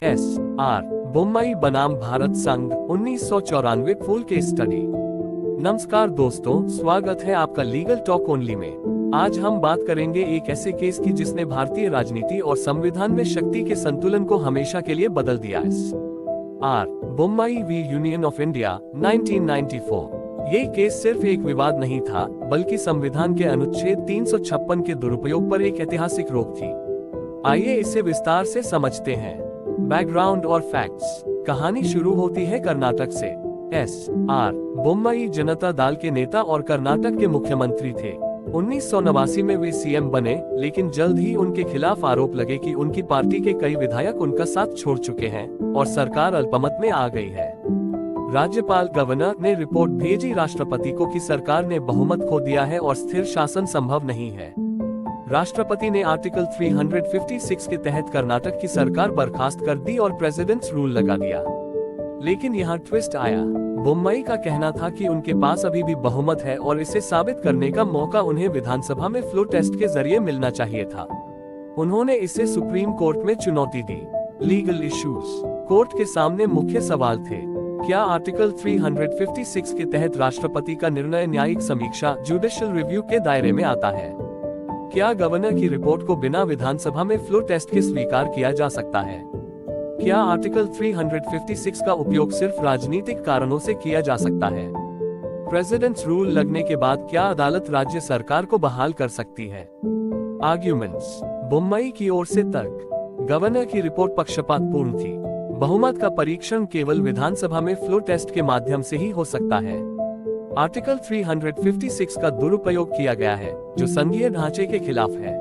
S.R. Bommai बनाम भारत संघ 1994 full case study. नमस्कार दोस्तों, स्वागत है आपका लीगल टॉक ओनली में। आज हम बात करेंगे एक ऐसे केस की जिसने भारतीय राजनीति और संविधान में शक्ति के संतुलन को हमेशा के लिए बदल दिया। S.R. Bommai v union of India 1994। ये केस सिर्फ एक विवाद नहीं था, बल्कि संविधान के अनुच्छेद 356 के दुरुपयोग पर एक ऐतिहासिक रोक थी। आइए इसे विस्तार से समझते हैं। बैकग्राउंड और फैक्ट्स। कहानी शुरू होती है कर्नाटक से। S.R. बोम्मई जनता दल के नेता और कर्नाटक के मुख्यमंत्री थे। 1989 में वे सीएम बने, लेकिन जल्द ही उनके खिलाफ आरोप लगे कि उनकी पार्टी के कई विधायक उनका साथ छोड़ चुके हैं और सरकार अल्पमत में आ गई है। राज्यपाल गवर्नर ने रिपोर्ट भेजी राष्ट्रपति को कि सरकार ने बहुमत खो दिया है और स्थिर शासन संभव नहीं है। राष्ट्रपति ने आर्टिकल 356 के तहत कर्नाटक की सरकार बर्खास्त कर दी और प्रेसिडेंट्स रूल लगा दिया। लेकिन यहाँ ट्विस्ट आया। बोम्मई का कहना था कि उनके पास अभी भी बहुमत है और इसे साबित करने का मौका उन्हें विधानसभा में फ्लोर टेस्ट के जरिए मिलना चाहिए था। उन्होंने इसे सुप्रीम कोर्ट में चुनौती दी। Legal issues. कोर्ट के सामने मुख्य सवाल थे। क्या आर्टिकल 356 के तहत राष्ट्रपति का निर्णय न्यायिक समीक्षा जुडिशियल रिव्यू के दायरे में आता है? क्या गवर्नर की रिपोर्ट को बिना विधानसभा में फ्लोर टेस्ट के स्वीकार किया जा सकता है? क्या आर्टिकल 356 का उपयोग सिर्फ राजनीतिक कारणों से किया जा सकता है? प्रेसिडेंट्स रूल लगने के बाद क्या अदालत राज्य सरकार को बहाल कर सकती है? आर्ग्यूमेंट्स। बोम्मई की ओर से तर्क। गवर्नर की रिपोर्ट पक्षपातपूर्ण थी। बहुमत का परीक्षण केवल विधानसभा में फ्लोर टेस्ट के माध्यम से ही हो सकता है। आर्टिकल 356 का दुरुपयोग किया गया है, जो संघीय ढांचे के खिलाफ है।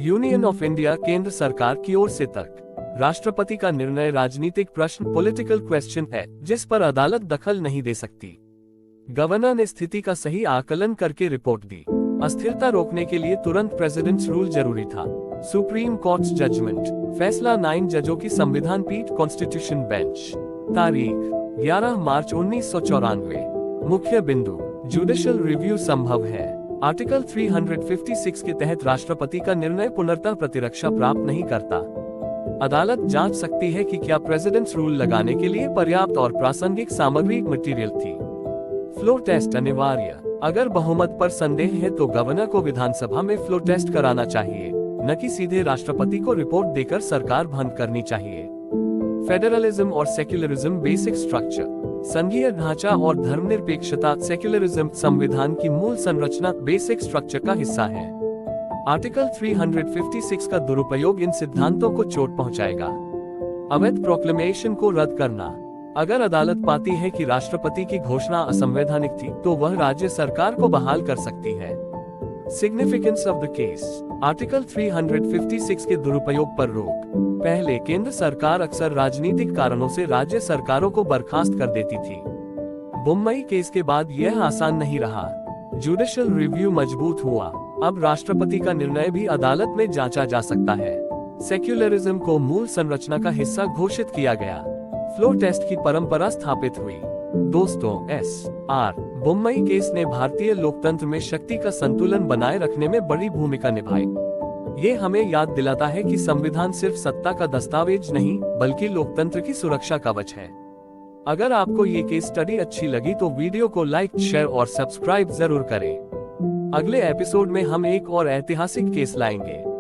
यूनियन ऑफ इंडिया केंद्र सरकार की ओर से तर्क। राष्ट्रपति का निर्णय राजनीतिक प्रश्न पॉलिटिकल क्वेश्चन है, जिस पर अदालत दखल नहीं दे सकती। गवर्नर ने स्थिति का सही आकलन करके रिपोर्ट दी। अस्थिरता रोकने के लिए तुरंत प्रेसिडेंट्स रूल जरूरी था। Supreme court judgment. फैसला 9 जजों की संविधान पीठ कॉन्स्टिट्यूशन बेंच। तारीख 11 मार्च 1994। मुख्य बिंदु। जुडिशियल रिव्यू संभव है। आर्टिकल 356 के तहत राष्ट्रपति का निर्णय पुनर्तः प्रतिरक्षा प्राप्त नहीं करता। अदालत जांच सकती है कि क्या प्रेसिडेंट्स रूल लगाने के लिए पर्याप्त और प्रासंगिक सामग्री मटेरियल थी। फ्लोर टेस्ट अनिवार्य। अगर बहुमत पर संदेह है तो गवर्नर को विधानसभा में फ्लोर टेस्ट कराना चाहिए, न कि सीधे राष्ट्रपति को रिपोर्ट देकर सरकार भंग करनी चाहिए। फेडरलिज्म और सेक्युलरिज्म बेसिक स्ट्रक्चर। संघीय ढांचा और धर्मनिरपेक्षता सेक्युलरिज्म संविधान की मूल संरचना बेसिक स्ट्रक्चर का हिस्सा है। आर्टिकल 356 का दुरुपयोग इन सिद्धांतों को चोट पहुंचाएगा। अवैध प्रोक्लेमेशन को रद्द करना। अगर अदालत पाती है कि राष्ट्रपति की घोषणा असंवैधानिक थी, तो वह राज्य सरकार को बहाल कर सकती है। Significance of the case. Article 356 के दुरुपयोग पर रोक। पहले केंद्र सरकार अक्सर राजनीतिक कारणों से राज्य सरकारों को बर्खास्त कर देती थी। बोम्मई केस के बाद यह आसान नहीं रहा। जुडिशियल रिव्यू मजबूत हुआ। अब राष्ट्रपति का निर्णय भी अदालत में जांचा जा सकता है। सेक्युलरिज्म को मूल संरचना का हिस्सा घोषित किया गया। फ्लोर टेस्ट की परंपरा स्थापित हुई। दोस्तों, S.R. बोम्मई केस ने भारतीय लोकतंत्र में शक्ति का संतुलन बनाए रखने में बड़ी भूमिका निभाई। ये हमें याद दिलाता है कि संविधान सिर्फ सत्ता का दस्तावेज नहीं, बल्कि लोकतंत्र की सुरक्षा कवच है। अगर आपको ये केस स्टडी अच्छी लगी तो वीडियो को लाइक, शेयर और सब्सक्राइब जरूर करें। अगले एपिसोड में हम एक और ऐतिहासिक केस लाएंगे।